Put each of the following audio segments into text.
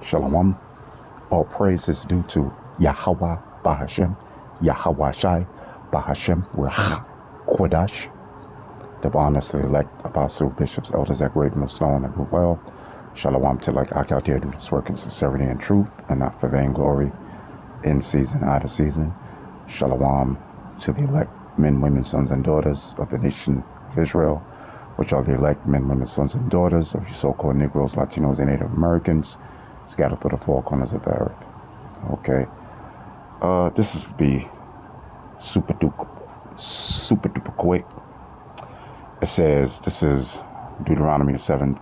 Shalom. All praise is due to Yahweh Bahashem, Yahweh Shai, Bahashem Rach Kodash, the honest elect apostle, bishops, elders that great most known and well. Shalom to like I out there do this work in sincerity and truth and not for vainglory, in season, out of season. Shalom to the elect men, women, sons, and daughters of the nation of Israel, which are the elect men, women, sons, and daughters of you so-called Negroes, Latinos, and Native Americans scattered through the four corners of the earth. Okay. This is to be super duper quick. It says, this is Deuteronomy the 7th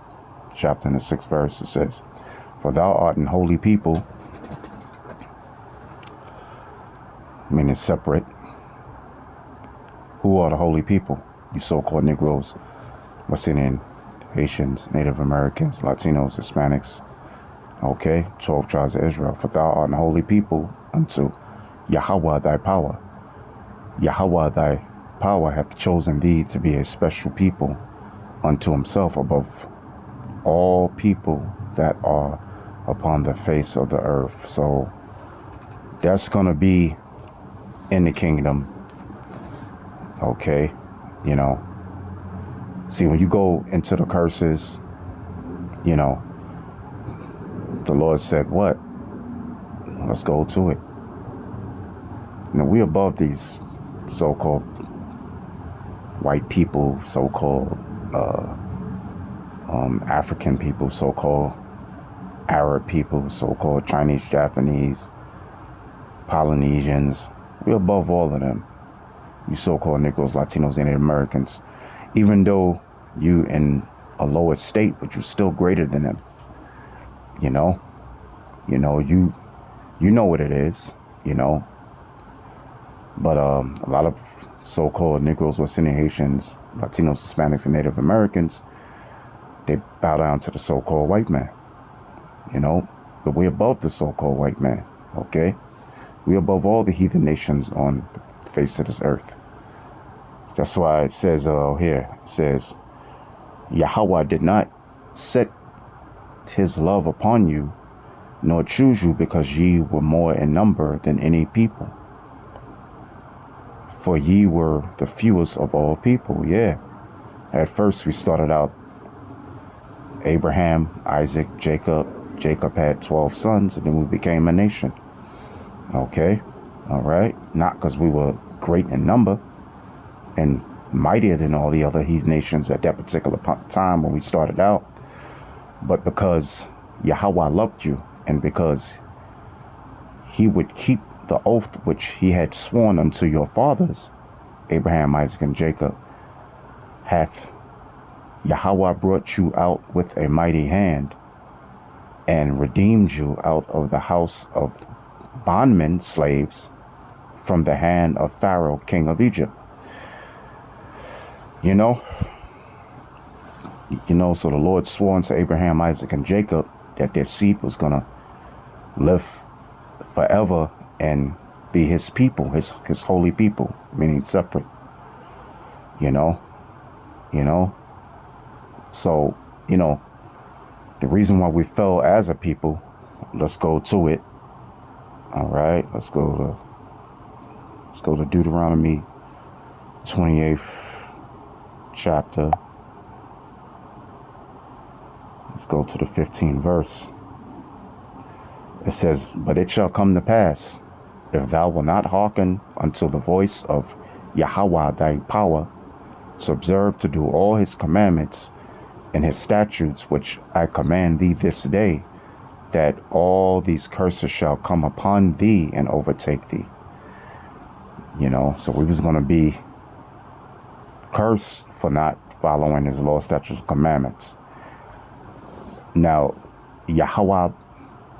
chapter and the 6th verse. It says, "For thou art an holy people," meaning separate. Who are the holy people? You so-called Negroes, West Indian, Haitians, Native Americans, Latinos, Hispanics. Okay, 12 tribes of Israel. "For thou art an holy people unto Yahweh thy power. Yahweh thy power hath chosen thee to be a special people unto himself above all people that are upon the face of the earth." So that's going to be in the kingdom. Okay, you know, see, when you go into the curses, you know, the Lord said, what? Let's go to it. You know, we above these so-called white people, so-called African people, so-called Arab people, so-called Chinese, Japanese, Polynesians. We're above all of them. You so-called Negroes, Latinos, and Native Americans. Even though you in a lower state, but you're still greater than them. You know, you know what it is, you know. But a lot of so-called Negroes, West Indian, Haitians, Latinos, Hispanics, and Native Americans, they bow down to the so-called white man, you know. But we're above the so-called white man, okay? We're above all the heathen nations on the face of this earth. That's why it says here, it says, "Yahweh did not set his love upon you, nor choose you, because ye were more in number than any people. For ye were the fewest of all people." Yeah. At first we started out Abraham, Isaac, Jacob. Jacob had 12 sons, and then we became a nation. Okay. All right. Not because we were great in number and mightier than all the other heathen nations at that particular time when we started out, but because Yahweh loved you, and because he would keep the oath which he had sworn unto your fathers, Abraham, Isaac, and Jacob, hath Yahweh brought you out with a mighty hand, and redeemed you out of the house of bondmen, slaves, from the hand of Pharaoh, king of Egypt. You know, so the Lord swore unto Abraham, Isaac, and Jacob that their seed was going to live forever and be his people, his holy people, meaning separate, you know. So, the reason why we fell as a people, let's go to it. All right, let's go to Deuteronomy 28th chapter. Let's go to the 15th verse. It says, "But it shall come to pass, if thou wilt not hearken unto the voice of Yahweh thy power, to observe to do all his commandments and his statutes, which I command thee this day, that all these curses shall come upon thee and overtake thee." So we was going to be cursed for not following his law, statutes, and commandments. Now, Yahweh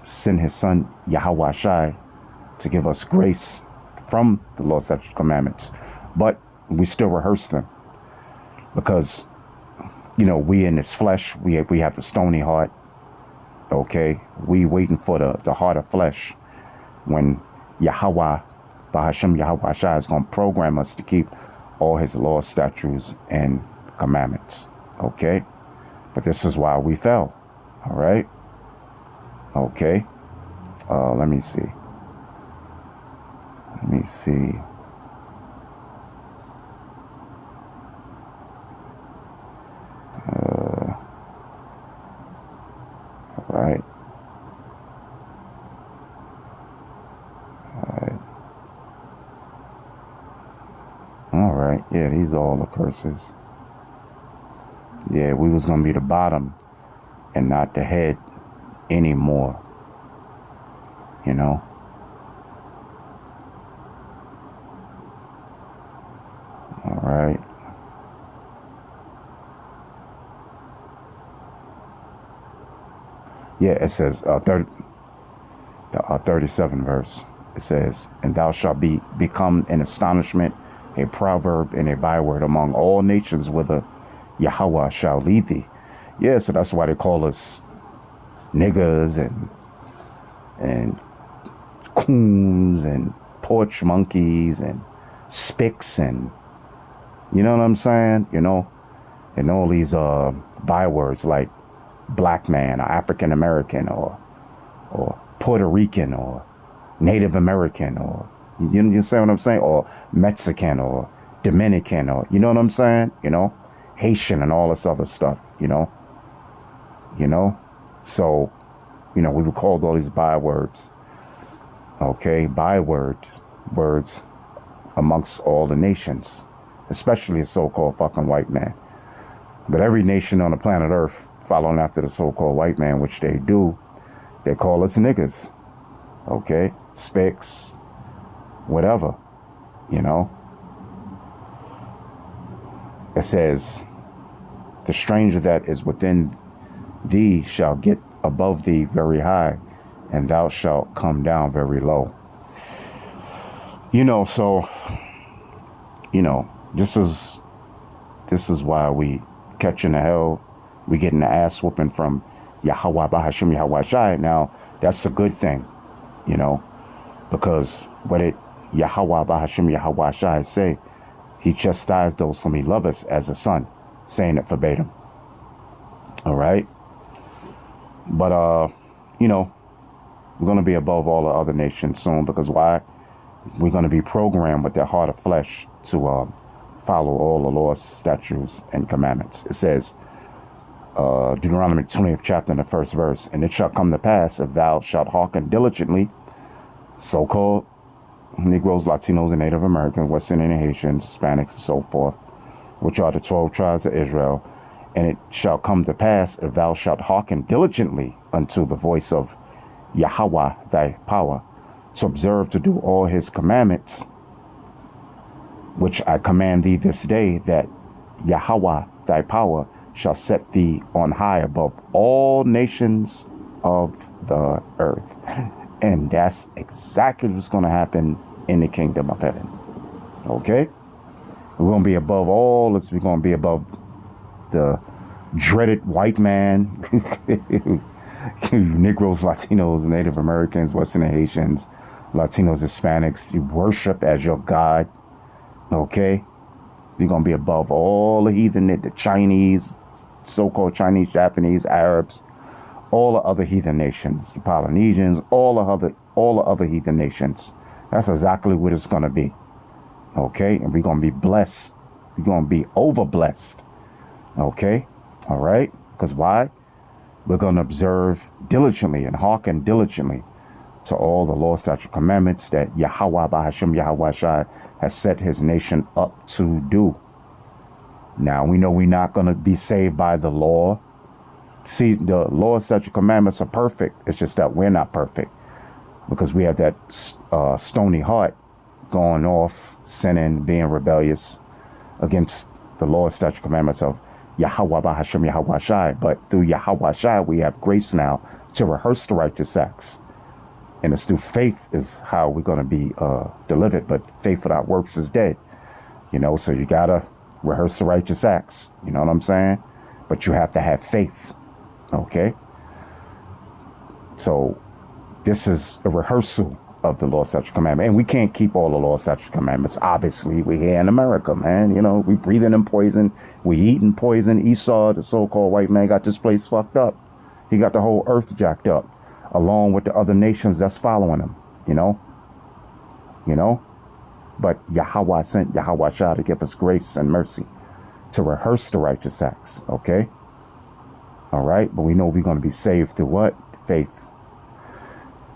sent his son, Yahweh Shai, to give us grace from the law, statutes, and commandments. But we still rehearse them because, we in this flesh, we have the stony heart. Okay, we waiting for the heart of flesh, when Yahweh, Bahashem Yahweh Shai, is going to program us to keep all his laws, statutes, and commandments. Okay, but this is why we fell. All right. Okay. Let me see. Let me see. All right. All right. Yeah, these are all the curses. Yeah, we was gonna be the bottom and not the head anymore. You know. All right. Yeah, it says 37 verse. It says, "And thou shalt become an astonishment, a proverb, and a byword among all nations, whither Yahweh shall lead thee." Yeah, so that's why they call us niggas and coons and porch monkeys and spicks, and you know what I'm saying? You know, and all these bywords like black man or African American or Puerto Rican or Native American, or you see what I'm saying, or Mexican or Dominican, or you know what I'm saying, you know, Haitian and all this other stuff, you know. So, you know, we were called all these bywords, okay, words amongst all the nations, especially a so-called fucking white man. But every nation on the planet Earth following after the so-called white man, which they do, they call us niggas, okay, spicks, whatever, you know. It says, "The stranger that is within thee shall get above thee very high, and thou shalt come down very low." You know, so, you know, this is why we catching the hell, we getting the ass whooping from Yahweh Bahashim Yahweh Shai. Now, that's a good thing, you know, because what it Yahweh Bahashim Yahweh Shai say, he chastised those whom he loveth as a son, saying it verbatim. All right. But, you know, we're going to be above all the other nations soon, because why? We're going to be programmed with their heart of flesh to follow all the laws, statutes, and commandments. It says, Deuteronomy 20th chapter in the first verse, "And it shall come to pass, if thou shalt hearken diligently," so-called Negroes, Latinos, and Native Americans, West Indian, Haitians, Hispanics, and so forth, which are the 12 tribes of Israel. "And it shall come to pass, if thou shalt hearken diligently unto the voice of Yahweh thy power, to observe to do all his commandments, which I command thee this day, that Yahweh thy power shall set thee on high above all nations of the earth." And that's exactly what's going to happen in the kingdom of heaven. Okay? We're going to be above all this. We're going to be above the dreaded white man, Negroes, Latinos, Native Americans, West Indian, Haitians, Latinos, Hispanics. You worship as your God. Okay? You're going to be above all the heathen, the Chinese, so-called Chinese, Japanese, Arabs, all the other heathen nations, the Polynesians, all the other heathen nations. That's exactly what it's going to be. Okay? And we're going to be blessed. We're going to be over blessed. Okay? All right? Because why? We're going to observe diligently and hearken diligently to all the law, statute, commandments that Yahweh Bahashim Yahweh Shai has set his nation up to do. Now, we know we're not going to be saved by the law. See, the law, statute, commandments are perfect. It's just that we're not perfect, because we have that stony heart, going off, sinning, being rebellious against the law, statute, commandments of Yahweh Bahashim Yahweh Shai. But through Yahweh Shai, we have grace now to rehearse the righteous acts. And it's through faith is how we're going to be delivered. But faith without works is dead. You know, so you got to rehearse the righteous acts. You know what I'm saying? But you have to have faith. Okay? So this is a rehearsal of the law, statute, commandment. And we can't keep all the law, statute, commandments. Obviously, we're here in America, man. You know, we breathing in poison. We eating poison. Esau, the so-called white man, got this place fucked up. He got the whole earth jacked up. along with the other nations that's following him, you know. But Yahweh sent Yahweh Shah to give us grace and mercy to rehearse the righteous acts, okay? All right, but we know we're going to be saved through what? Faith.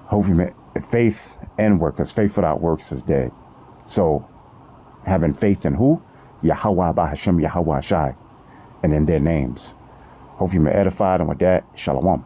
Hopefully, faith and work, because faith without works is dead. So, having faith in who? Yahweh Bahashem Yahweh Shai, and in their names. Hope you may edified, and with that, shalom.